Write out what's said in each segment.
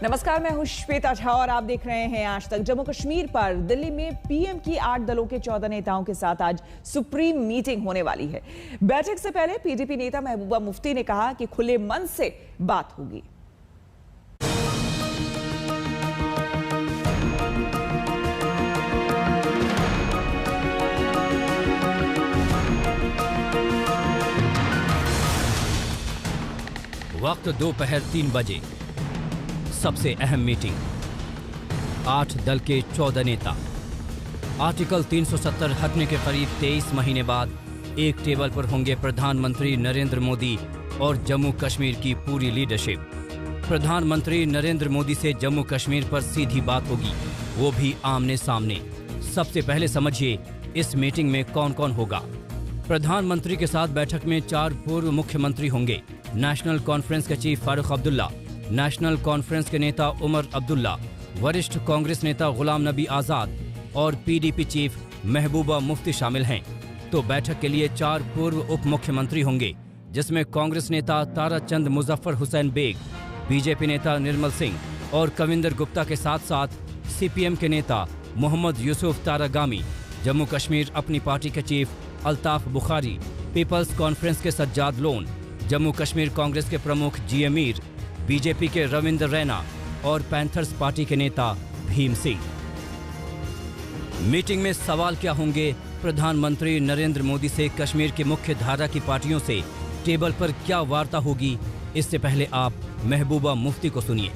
नमस्कार, मैं हूं श्वेता झा और आप देख रहे हैं आज तक। जम्मू कश्मीर पर दिल्ली में पीएम की 8 दलों के 14 नेताओं के साथ आज सुप्रीम मीटिंग होने वाली है। बैठक से पहले पीडीपी नेता महबूबा मुफ्ती ने कहा कि खुले मन से बात होगी। वक्त दोपहर 3 बजे। सबसे अहम मीटिंग। 8 दल के 14 नेता। आर्टिकल 370 हटने के करीब 23 महीने बाद एक टेबल पर होंगे प्रधानमंत्री नरेंद्र मोदी और जम्मू कश्मीर की पूरी लीडरशिप। प्रधानमंत्री नरेंद्र मोदी से जम्मू कश्मीर पर सीधी बात होगी, वो भी आमने सामने। सबसे पहले समझिए इस मीटिंग में कौन कौन होगा। प्रधानमंत्री के साथ बैठक में 4 पूर्व मुख्यमंत्री होंगे। नेशनल कॉन्फ्रेंस के chief Farooq Abdullah, national conference के नेता उमर अब्दुल्ला, वरिष्ठ कांग्रेस नेता गुलाम नबी आजाद और पीडीपी चीफ महबूबा मुफ्ती शामिल हैं। तो बैठक के लिए 4 पूर्व उप मुख्यमंत्री होंगे, जिसमें कांग्रेस नेता तारा चंद मुजफ्फर हुसैन बेग, बीजेपी नेता निर्मल सिंह और कविंदर गुप्ता के साथ साथ सीपीएम के नेता मोहम्मद यूसुफ तारागामी, जम्मू कश्मीर अपनी पार्टी के chief Altaf Bukhari, people's conference के सज्जाद लोन, जम्मू कश्मीर कांग्रेस के प्रमुख जी मीर, बीजेपी के रविंद्र रैना और पैंथर्स पार्टी के नेता भीम सिंह। मीटिंग में सवाल क्या होंगे? प्रधानमंत्री नरेंद्र मोदी से कश्मीर की मुख्य धारा की पार्टियों से टेबल पर क्या वार्ता होगी? इससे पहले आप महबूबा मुफ्ती को सुनिए।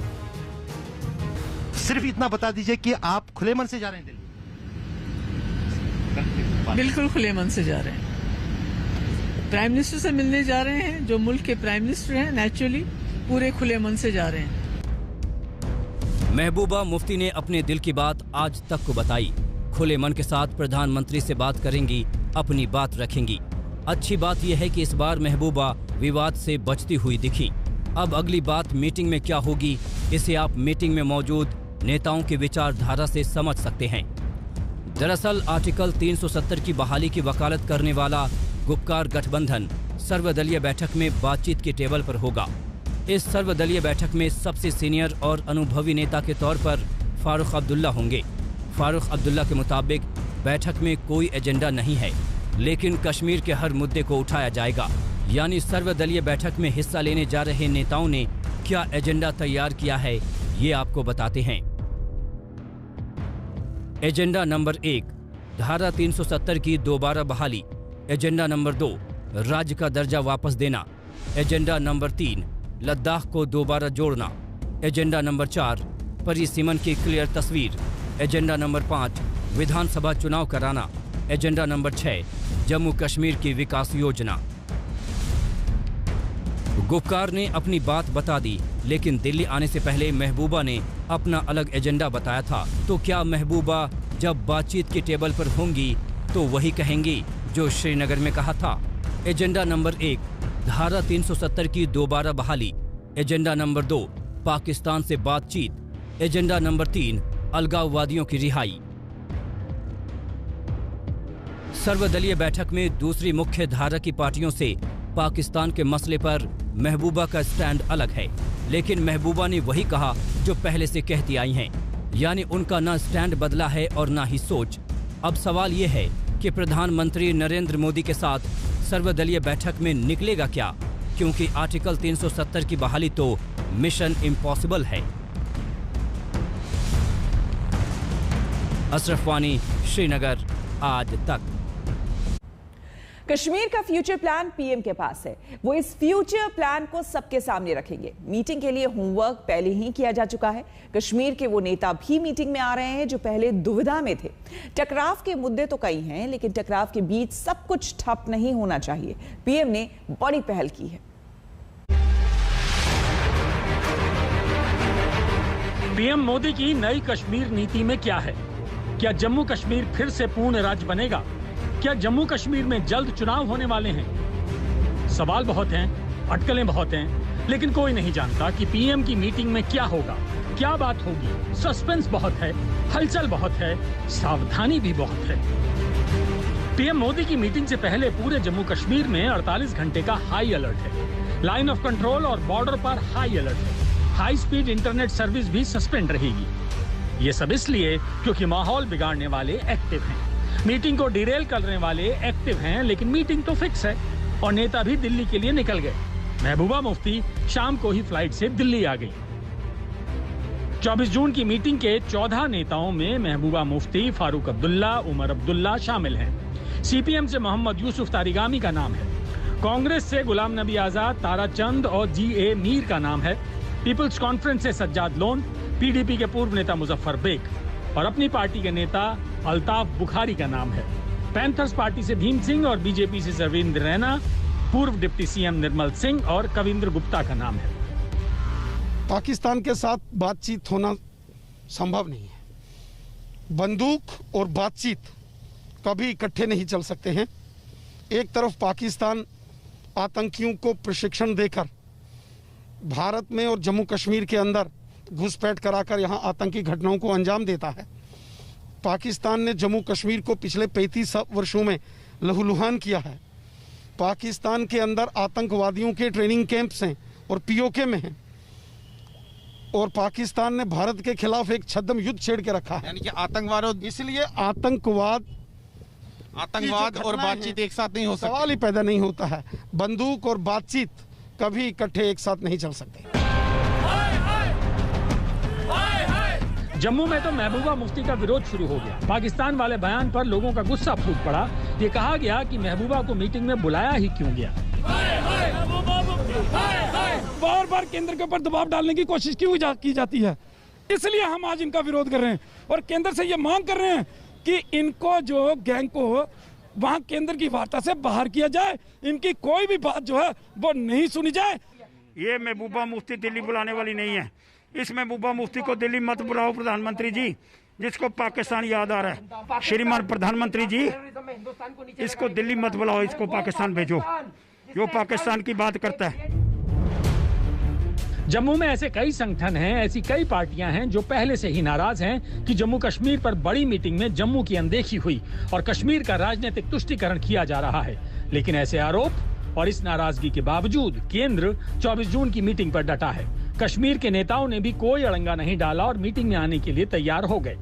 सिर्फ इतना बता दीजिए कि आप खुले मन से जा रहे हैं दिल्ली? बिल्कुल खुले मन से जा रहे हैं। प्राइम मिनिस्टर से मिलने जा रहे हैं, जो मुल्क के प्राइम मिनिस्टर हैं। नेचुरली पूरे खुले मन से जा रहे हैं। महबूबा मुफ्ती ने अपने दिल की बात आज तक को बताई। खुले मन के साथ प्रधानमंत्री से बात करेंगी, अपनी बात रखेंगी। अच्छी बात यह है कि इस बार महबूबा विवाद से बचती हुई दिखी। अब अगली बात मीटिंग में क्या होगी, इसे आप मीटिंग में मौजूद नेताओं की विचारधारा से समझ सकते हैं। दरअसल आर्टिकल 370 की बहाली की वकालत करने वाला गुपकार गठबंधन सर्वदलीय बैठक में बातचीत के टेबल पर होगा। इस सर्वदलीय बैठक में सबसे सीनियर और अनुभवी नेता के तौर पर फारूक अब्दुल्ला होंगे। फारूक अब्दुल्ला के मुताबिक बैठक में कोई एजेंडा नहीं है, लेकिन कश्मीर के हर मुद्दे को उठाया जाएगा। यानी सर्वदलीय बैठक में हिस्सा लेने जा रहे नेताओं ने क्या एजेंडा तैयार किया है, ये आपको बताते हैं। एजेंडा नंबर 1, धारा 370 की दोबारा बहाली। एजेंडा नंबर 2, राज्य का दर्जा वापस देना। एजेंडा नंबर 3, लद्दाख को दोबारा जोड़ना। एजेंडा नंबर 4, परिसीमन की क्लियर तस्वीर। एजेंडा नंबर 5, विधानसभा चुनाव कराना। एजेंडा नंबर 6, जम्मू कश्मीर की विकास योजना। गुपकार ने अपनी बात बता दी, लेकिन दिल्ली आने से पहले महबूबा ने अपना अलग एजेंडा बताया था। तो क्या महबूबा जब बातचीत के टेबल पर होंगी तो वही कहेंगी जो श्रीनगर में कहा था? एजेंडा नंबर 1, धारा 370 की दोबारा बहाली। एजेंडा नंबर 2, पाकिस्तान से बातचीत। एजेंडा नंबर 3, अलगाववादियों की रिहाई। सर्वदलीय बैठक में दूसरी मुख्य धारा की पार्टियों से पाकिस्तान के मसले पर महबूबा का स्टैंड अलग है, लेकिन महबूबा ने वही कहा जो पहले से कहती आई हैं। यानी उनका ना स्टैंड बदला है और ना ही सोच। अब सवाल ये है कि प्रधानमंत्री नरेंद्र मोदी के साथ सर्वदलीय बैठक में निकलेगा क्या, क्योंकि आर्टिकल 370 की बहाली तो मिशन इम्पॉसिबल है। अशरफ वानी, श्रीनगर, आज तक। कश्मीर का फ्यूचर प्लान पीएम के पास है। वो इस फ्यूचर प्लान को सबके सामने रखेंगे। मीटिंग के लिए होमवर्क पहले ही किया जा चुका है। कश्मीर के वो नेता भी मीटिंग में आ रहे हैं जो पहले दुविधा में थे। टकराव के मुद्दे तो कई हैं, लेकिन टकराव के बीच सब कुछ ठप नहीं होना चाहिए। पीएम ने बड़ी पहल की है। पीएम मोदी की नई कश्मीर नीति में क्या है? क्या जम्मू कश्मीर फिर से पूर्ण राज्य बनेगा? क्या जम्मू कश्मीर में जल्द चुनाव होने वाले हैं? सवाल बहुत हैं, अटकलें बहुत हैं, लेकिन कोई नहीं जानता कि पीएम की मीटिंग में क्या होगा, क्या बात होगी। सस्पेंस बहुत है, हलचल बहुत है, सावधानी भी बहुत है। पीएम मोदी की मीटिंग से पहले पूरे जम्मू कश्मीर में 48 घंटे का हाई अलर्ट है। लाइन ऑफ कंट्रोल और बॉर्डर पर हाई अलर्ट है। हाई स्पीड इंटरनेट सर्विस भी सस्पेंड रहेगी। ये सब इसलिए क्योंकि माहौल बिगाड़ने वाले एक्टिव हैं, मीटिंग को डिरेल करने वाले एक्टिव हैं, लेकिन मीटिंग तो फिक्स है और नेता भी दिल्ली के लिए निकल गए। महबूबा मुफ्ती शाम को ही फ्लाइट से दिल्ली आ गई। 24 जून की मीटिंग के 14 नेताओं में महबूबा मुफ्ती, फारूक अब्दुल्ला, उमर अब्दुल्ला शामिल हैं। सीपीएम से मोहम्मद यूसुफ तारिगामी का नाम है। कांग्रेस से गुलाम नबी आजाद, ताराचंद और जीए मीर का नाम है। पीपल्स कॉन्फ्रेंस से सज्जाद लोन, पीडीपी के पूर्व नेता मुजफ्फर बेग और अपनी पार्टी के नेता अल्ताफ बुखारी का नाम है। पैंथर्स पार्टी से भीम सिंह और बीजेपी से सरविंद्र रैना, पूर्व डिप्टी सीएम निर्मल सिंह और कविंद्र गुप्ता का नाम है। पाकिस्तान के साथ बातचीत होना संभव नहीं है। बंदूक और बातचीत कभी इकट्ठे नहीं चल सकते हैं। एक तरफ पाकिस्तान आतंकियों को प्रशिक्षण देकर भारत में और जम्मू कश्मीर के अंदर घुसपैठ कराकर यहां आतंकी घटनाओं को अंजाम देता है। पाकिस्तान ने जम्मू कश्मीर को पिछले 35 वर्षों में लहूलुहान किया है। पाकिस्तान के अंदर आतंकवादियों के ट्रेनिंग कैंप्स हैं और पीओके में हैं, और पाकिस्तान ने भारत के खिलाफ एक छद्म युद्ध छेड़ के रखा है। यानी कि आतंकवाद, इसलिए आतंकवाद और बातचीत एक साथ नहीं हो सकती। सवाल ही पैदा नहीं होता है। बंदूक और बातचीत कभी इकट्ठे एक साथ नहीं चल सकते। जम्मू में तो महबूबा मुफ्ती का विरोध शुरू हो गया। पाकिस्तान वाले बयान पर लोगों का गुस्सा फूट पड़ा। ये कहा गया कि महबूबा को मीटिंग में बुलाया ही क्यों गया। बार बार केंद्र के ऊपर दबाव डालने की कोशिश क्यों की जाती है, इसलिए हम आज इनका विरोध कर रहे हैं और केंद्र से ये मांग कर रहे हैं कि इनको जो गैंग को वहां केंद्र की वार्ता से बाहर किया जाए। इनकी कोई भी बात जो है वो नहीं सुनी जाए। ये महबूबा मुफ्ती दिल्ली बुलाने वाली नहीं है। इस महबूबा मुफ्ती को दिल्ली मत बुलाओ प्रधानमंत्री जी, जिसको पाकिस्तान याद आ रहा है। श्रीमान प्रधानमंत्री जी, इसको दिल्ली मत बुलाओ, इसको पाकिस्तान भेजो, जो पाकिस्तान की बात करता है। जम्मू में ऐसे कई संगठन हैं, ऐसी कई पार्टियां हैं जो पहले से ही नाराज हैं कि जम्मू कश्मीर पर बड़ी मीटिंग में जम्मू की अनदेखी हुई और कश्मीर का राजनीतिक तुष्टीकरण किया जा रहा है। लेकिन ऐसे आरोप और इस नाराजगी के बावजूद केंद्र 24 जून की मीटिंग पर डटा है। कश्मीर के नेताओं ने भी कोई अड़ंगा नहीं डाला और मीटिंग में आने के लिए तैयार हो गए।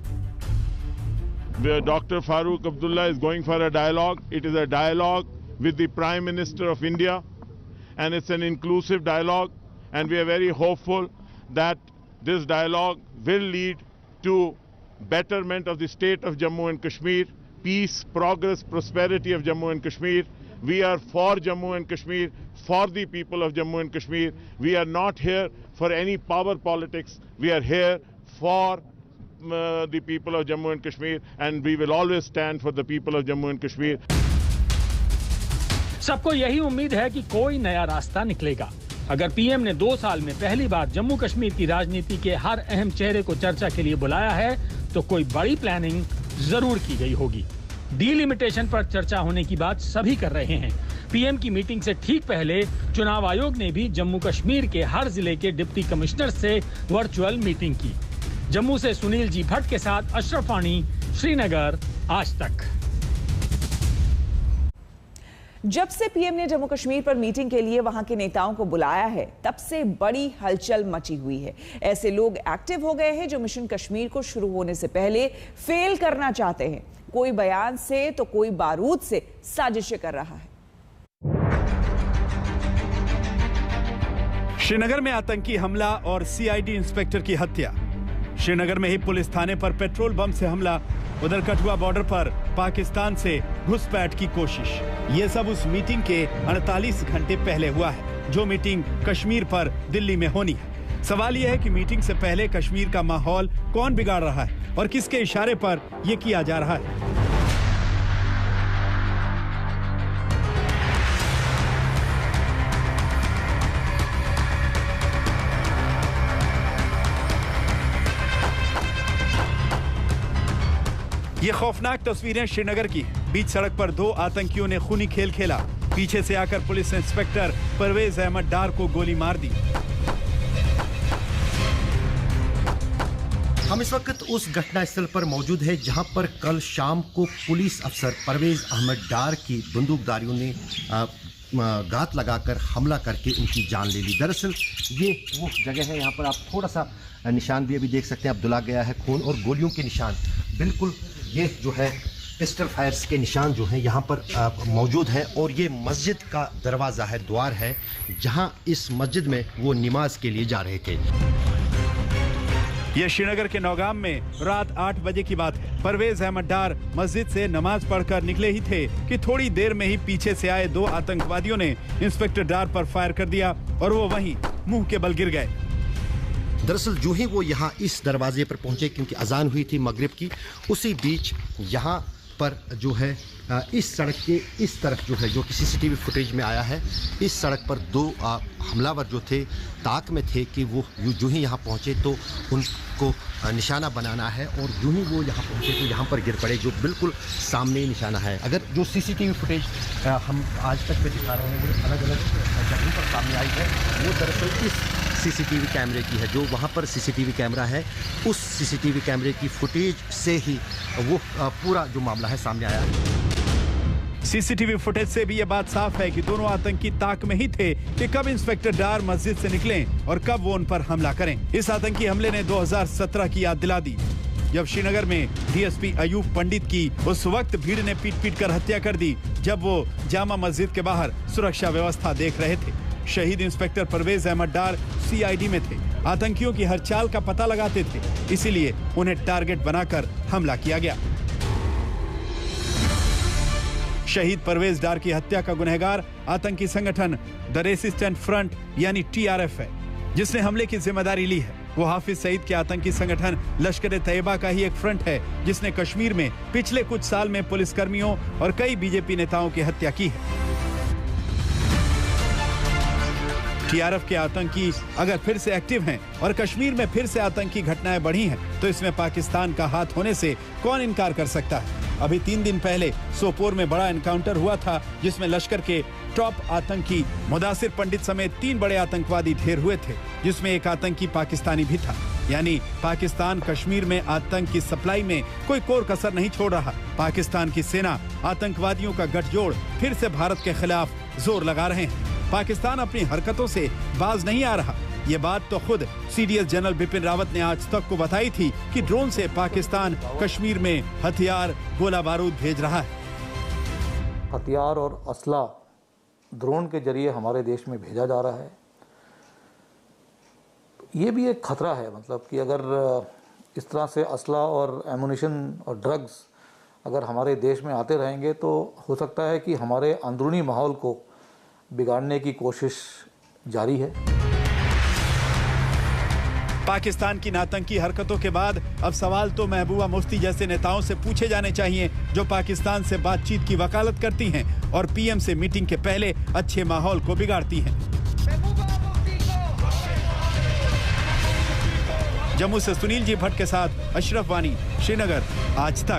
Dr. Farooq Abdullah is going for a dialogue. It is a dialogue with the Prime Minister of India, and it's an inclusive dialogue, and we are very hopeful that this dialogue will lead to betterment of the state of Jammu and Kashmir, peace, progress, prosperity of Jammu and Kashmir. We are for Jammu and Kashmir, for the people of Jammu and Kashmir. We are not here for any power politics. We are here for the people of Jammu and Kashmir, and we will always stand for the people of Jammu and Kashmir. सबको यही उम्मीद है कि कोई नया रास्ता निकलेगा। अगर पीएम ने 2 साल में पहली बार जम्मू कश्मीर की राजनीति के हर अहम चेहरे को चर्चा के लिए बुलाया है, तो कोई बड़ी प्लानिंग जरूर की गई होगी। डीलिमिटेशन पर चर्चा होने की बात सभी कर रहे हैं। पीएम की मीटिंग से ठीक पहले चुनाव आयोग ने भी जम्मू कश्मीर के हर जिले के डिप्टी कमिश्नर से वर्चुअल मीटिंग की। जम्मू से सुनील जी भट्ट के साथ अशरफ वानी, श्रीनगर, आज तक। जब से पीएम ने जम्मू कश्मीर पर मीटिंग के लिए वहां के नेताओं को बुलाया है, तब से बड़ी हलचल मची हुई है। ऐसे लोग एक्टिव हो गए हैं जो मिशन कश्मीर को शुरू होने से पहले फेल करना चाहते हैं। कोई बयान से तो कोई बारूद से साजिशें कर रहा है। श्रीनगर में आतंकी हमला और सीआईडी इंस्पेक्टर की हत्या। श्रीनगर में ही पुलिस थाने पर पेट्रोल बम से हमला। उधर कठुआ बॉर्डर पर पाकिस्तान से घुसपैठ की कोशिश। ये सब उस मीटिंग के 48 घंटे पहले हुआ है, जो मीटिंग कश्मीर पर दिल्ली में होनी है। सवाल यह है कि मीटिंग से पहले कश्मीर का माहौल कौन बिगाड़ रहा है और किसके इशारे पर यह किया जा रहा है। ये खौफनाक तस्वीरें श्रीनगर की। बीच सड़क पर 2 आतंकियों ने खूनी खेल खेला। पीछे से आकर पुलिस इंस्पेक्टर परवेज अहमद डार को गोली मार दी। हम इस वक्त उस घटनास्थल पर मौजूद है जहां पर कल शाम को पुलिस अफसर परवेज अहमद डार की बंदूकधारियों ने घात लगाकर हमला करके उनकी जान ले ली। दरअसल ये वो जगह है, यहाँ पर आप थोड़ा सा निशान भी अभी देख सकते हैं, अब धुला गया है खून और गोलियों के निशान, बिल्कुल ये जो है पिस्टल फायर्स के निशान जो हैं यहाँ पर मौजूद हैं। और ये मस्जिद का दरवाज़ा है, द्वार है, जहाँ इस मस्जिद में वो नमाज के लिए जा रहे थे। ये श्रीनगर के नौगाम में रात 8 बजे की बात है। परवेज अहमद डार मस्जिद से नमाज पढ़कर निकले ही थे कि थोड़ी देर में ही पीछे से आए 2 आतंकवादियों ने इंस्पेक्टर डार पर फायर कर दिया और वो वहीं मुंह के बल गिर गए। दरअसल जो ही वो यहाँ इस दरवाजे पर पहुंचे, क्योंकि अजान हुई थी मगरिब की, उसी बीच यहाँ पर जो है इस सड़क के इस तरफ जो है, जो कि सीसीटीवी फुटेज में आया है, इस सड़क पर 2 हमलावर जो थे ताक में थे कि वो जो ही यहाँ पहुँचे तो उनको निशाना बनाना है, और जो ही वो यहाँ पहुँचे तो यहाँ पर गिर पड़े, जो बिल्कुल सामने ही निशाना है। अगर जो सीसीटीवी फुटेज हम आज तक पे दिखा रहे हैं, वो अलग अलग जगहों पर सामने आई है, वो दरअसल इस सीसीटीवी कैमरे की है। जो वहाँ पर सीसीटीवी कैमरा है, उस सीसीटीवी कैमरे की फुटेज से ही वो पूरा जो मामला है सामने आया है। सीसीटीवी फुटेज से भी ये बात साफ है कि दोनों आतंकी ताक में ही थे कि कब इंस्पेक्टर डार मस्जिद से निकलें और कब वो उन पर हमला करें। इस आतंकी हमले ने 2017 की याद दिला दी, जब श्रीनगर में डीएसपी अयूब पंडित की उस वक्त भीड़ ने पीट कर हत्या कर दी, जब वो जामा मस्जिद के बाहर सुरक्षा व्यवस्था देख रहे थे। शहीद इंस्पेक्टर परवेज अहमद डार सीआईडी में थे, आतंकियों की हर चाल का पता लगाते थे, इसीलिए उन्हें टारगेट बनाकर हमला किया गया। शहीद परवेज डार की हत्या का गुनहगार आतंकी संगठन द रेसिस्टेंट फ्रंट यानी टीआरएफ है, जिसने हमले की जिम्मेदारी ली है। वो हाफिज सईद के आतंकी संगठन लश्कर तैयबा का ही एक फ्रंट है, जिसने कश्मीर में पिछले कुछ साल में पुलिसकर्मियों और कई बीजेपी नेताओं की हत्या की है। टीआरएफ के आतंकी अगर फिर से एक्टिव हैं और कश्मीर में फिर से आतंकी घटनाएं बढ़ी हैं, तो इसमें पाकिस्तान का हाथ होने से कौन इनकार कर सकता है। अभी 3 दिन पहले सोपोर में बड़ा एनकाउंटर हुआ था, जिसमें लश्कर के टॉप आतंकी मुदासिर पंडित समेत 3 बड़े आतंकवादी ढेर हुए थे, जिसमें एक आतंकी पाकिस्तानी भी था। यानी पाकिस्तान कश्मीर में आतंक की सप्लाई में कोई कोर कसर नहीं छोड़ रहा। पाकिस्तान की सेना आतंकवादियों का गठजोड़ फिर से भारत के खिलाफ जोर लगा रहे हैं। पाकिस्तान अपनी हरकतों से बाज नहीं आ रहा। ये बात तो खुद सीडीएस जनरल बिपिन रावत ने आज तक को बताई थी कि ड्रोन से पाकिस्तान कश्मीर में हथियार, गोला बारूद भेज रहा है। हथियार और असला ड्रोन के जरिए हमारे देश में भेजा जा रहा है। ये भी एक खतरा है, मतलब कि अगर इस तरह से असला और एमुनिशन और ड्रग्स अगर हमारे देश में आते रहेंगे, तो हो सकता है कि हमारे अंदरूनी माहौल को बिगाड़ने की कोशिश जारी है। पाकिस्तान की आतंकी हरकतों के बाद अब सवाल तो महबूबा मुफ्ती जैसे नेताओं से पूछे जाने चाहिए, जो पाकिस्तान से बातचीत की वकालत करती हैं और पीएम से मीटिंग के पहले अच्छे माहौल को बिगाड़ती हैं। जम्मू से सुनील जी भट्ट के साथ अशरफ वानी, श्रीनगर, आज तक।